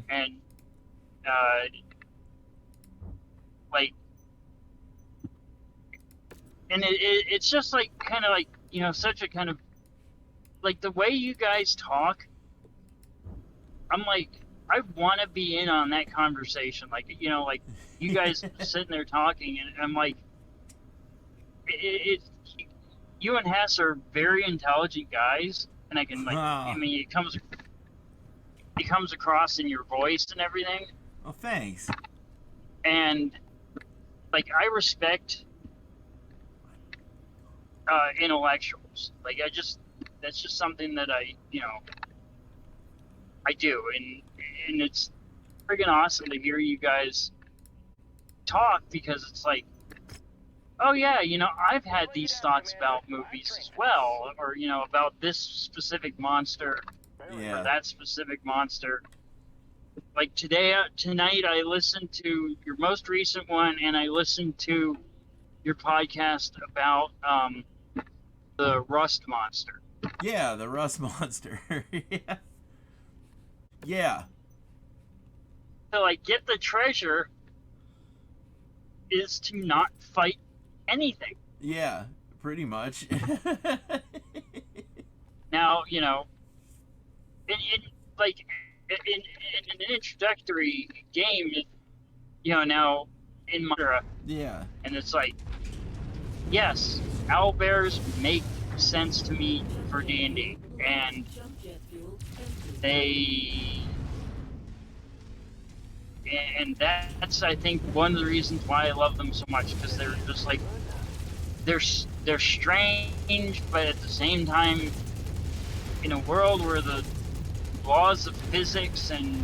man. And uh, like, and it's just like kind of like, you know, such a kind of like the way you guys talk. I'm like, I want to be in on that conversation. Like, you know, like you guys sitting there talking, and I'm like, it you and Hess are very intelligent guys, and I can like, I Oh, mean, it comes across in your voice and everything, well, thanks. and like I respect intellectuals. Like that's just something that I, you know, I do, and it's friggin' awesome to hear you guys talk because it's like, oh yeah, you know, I've had these thoughts about movies as well, or you know, about this specific monster or Yeah. that specific monster. Like tonight, I listened to your most recent one, and I listened to your podcast about the Rust monster. Yeah, the Rust monster. Yeah. Yeah. To like get the treasure is to not fight anything. Yeah, pretty much. Now, you know, in like in an introductory game, you know, now in Mara, Yeah. and it's like, yes, owlbears make sense to me for D&D, and they, and that's I think one of the reasons why I love them so much, because they're just like they're strange, but at the same time, in a world where the laws of physics and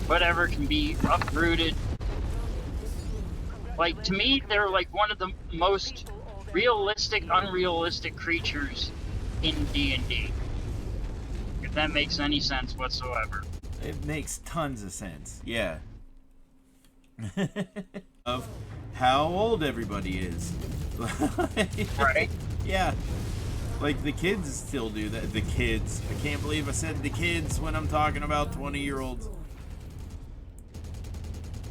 whatever can be uprooted. Like, to me, they're like one of the most realistic, unrealistic creatures in D&D. If that makes any sense whatsoever. It makes tons of sense. Yeah. Of how old everybody is. Right? Yeah. Like the kids still do that. The kids. I can't believe I said the kids when I'm talking about 20-year-olds.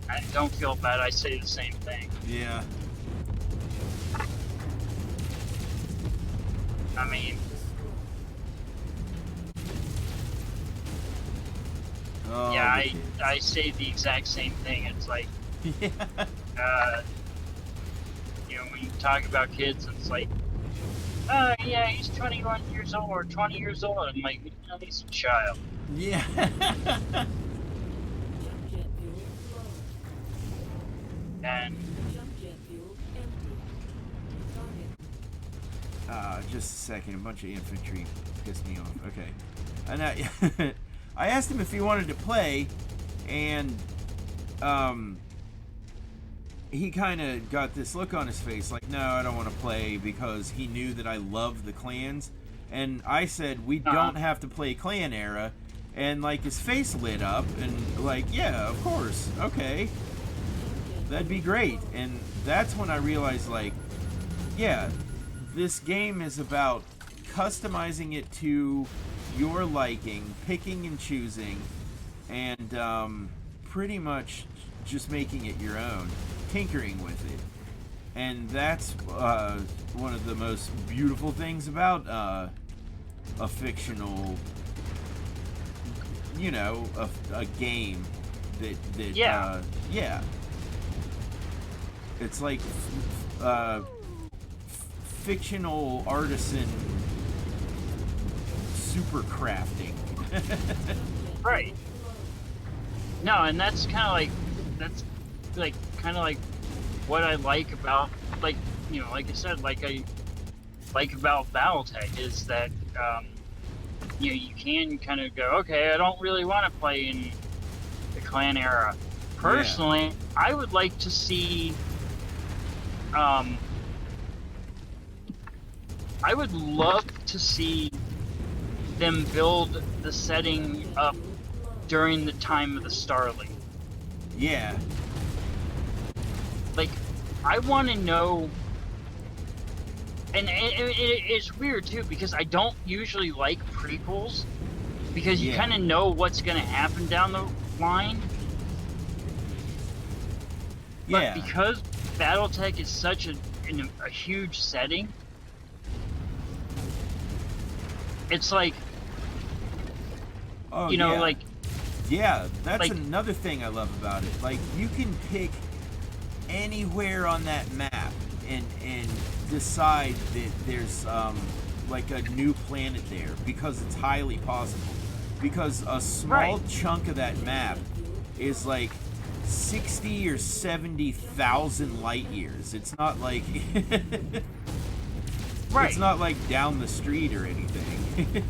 I don't feel bad, I say the same thing. Yeah. I mean, Oh, yeah, the kids. I say the exact same thing. It's like, Yeah. you know, when you talk about kids, it's like, yeah, he's 21 years old or 20 years old. I'm like, no, he's a child. Yeah. And Just a second. A bunch of infantry pissed me off. Okay. And I asked him if he wanted to play, and he kind of got this look on his face like, no, I don't want to play, because he knew that I love the clans. And I said, we don't have to play clan era. And like his face lit up and like, yeah, of course. Okay. That'd be great. And that's when I realized, like, yeah, this game is about customizing it to your liking, picking and choosing, and pretty much just making it your own, tinkering with it. And that's one of the most beautiful things about a fictional, you know, a game that Yeah. yeah. It's like fictional artisan super crafting. right. No, and that's kind of like what I like about, like, you know, like I said, like I like about Battletech is that you know, you can kind of go, okay, I don't really want to play in the clan era. Personally, I would like to see I would love to see them build the setting up during the time of the Starling. Yeah. Like, I want to know, and it's weird too, because I don't usually like prequels, because you Yeah. kind of know what's going to happen down the line. Yeah. But because Battletech is such a huge setting, it's like, Oh, you know, yeah. like, Yeah, that's like, another thing I love about it. Like, you can pick anywhere on that map and decide that there's like a new planet there, because it's highly possible. Because a small chunk of that map is like 60 or 70,000 light years. It's not like right. it's not like down the street or anything.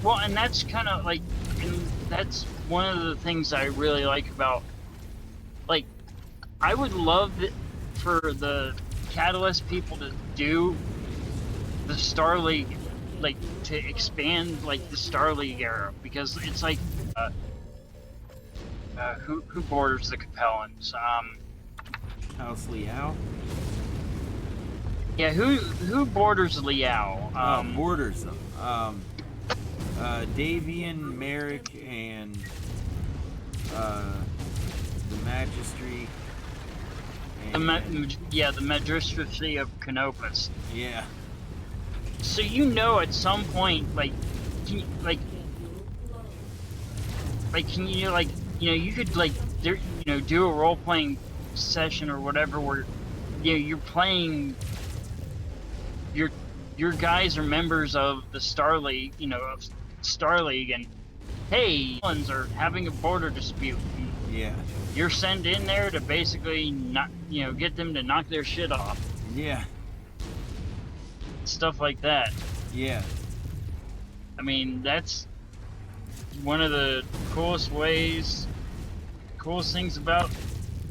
Well, and that's kind of like, and that's one of the things I really like about, like, I would love for the Catalyst people to do the Star League, like, to expand, like, the Star League era, because it's like, who borders the Capellans? House Liao? Yeah, who borders Liao? Borders them. Davian, Merrick, and the Magistry. And, the Magistracy of Canopus. yeah. So you know, at some point, like, can you like, you know, you could like, there, you know, do a role playing session or whatever where, you know, you're playing. Your guys are members of the Star League, you know, of Star League, and hey, ones are having a border dispute. Yeah. You're sent in there to basically not, you know, get them to knock their shit off. Yeah. Stuff like that. Yeah. I mean, that's one of the coolest things about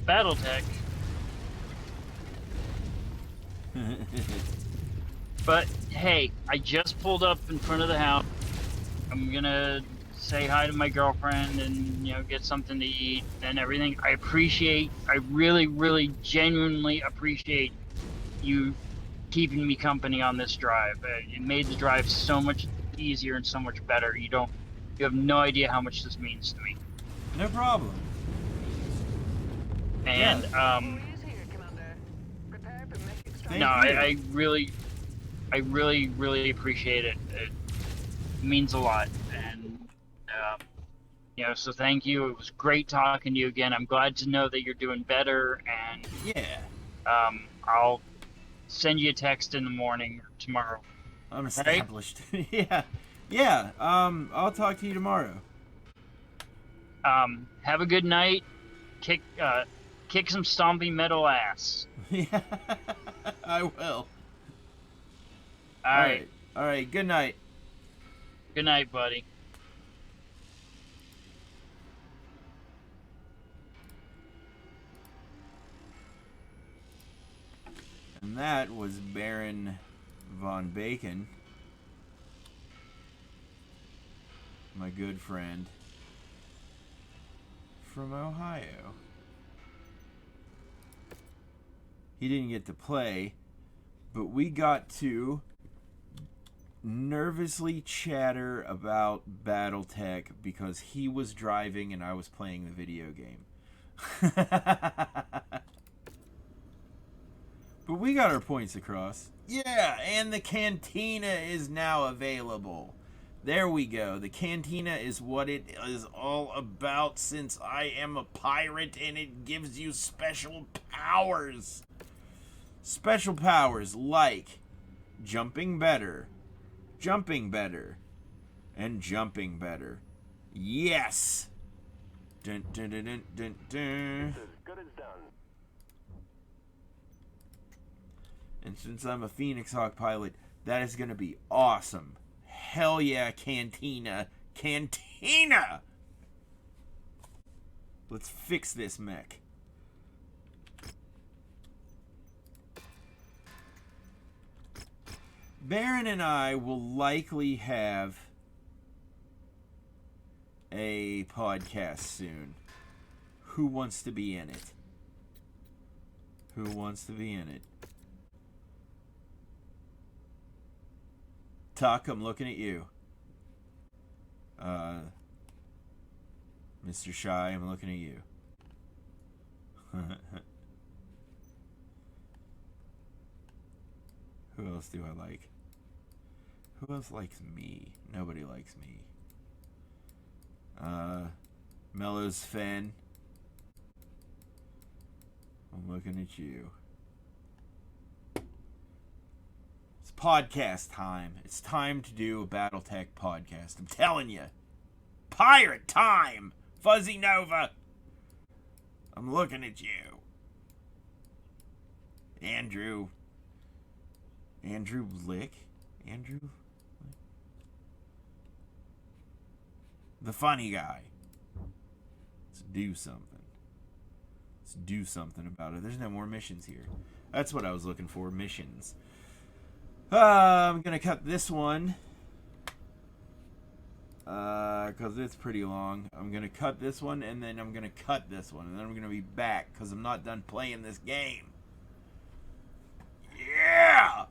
Battletech. But hey, I just pulled up in front of the house. I'm gonna say hi to my girlfriend and, you know, get something to eat and everything. I really, really genuinely appreciate you keeping me company on this drive. It made the drive so much easier and so much better. You have no idea how much this means to me. No problem. And no, I really appreciate it. It means a lot, and you know, so thank you. It was great talking to you again. I'm glad to know that you're doing better, and yeah, I'll send you a text in the morning or tomorrow. I'm established. Right? yeah. I'll talk to you tomorrow. Have a good night. Kick some stompy metal ass. Yeah, I will. All right. All right. Good night. Good night, buddy. And that was Baron von Bacon, my good friend from Ohio. He didn't get to play, but we got to nervously chatter about Battletech because he was driving and I was playing the video game. But we got our points across. Yeah, and the cantina is now available. There we go. The cantina is what it is all about, since I am a pirate and it gives you special powers. Special powers like jumping better, and jumping better. Yes! Dun, dun, dun, dun, dun, dun. As good as done. And since I'm a Phoenix Hawk pilot, that is going to be awesome. Hell yeah, cantina. Cantina! Let's fix this mech. Baron and I will likely have a podcast soon. Who wants to be in it? Who wants to be in it? Tuck, I'm looking at you. Mr. Shy, I'm looking at you. Who else do I like? Who else likes me? Nobody likes me. Mellow's Fen. I'm looking at you. It's podcast time. It's time to do a Battletech podcast. I'm telling you. Pirate time! Fuzzy Nova! I'm looking at you. Andrew Lick? Andrew? The funny guy. Let's do something. Let's do something about it. There's no more missions here. That's what I was looking for, missions. I'm gonna cut this one. Because it's pretty long. I'm gonna cut this one, and then I'm gonna cut this one, and then I'm gonna be back, because I'm not done playing this game. Yeah!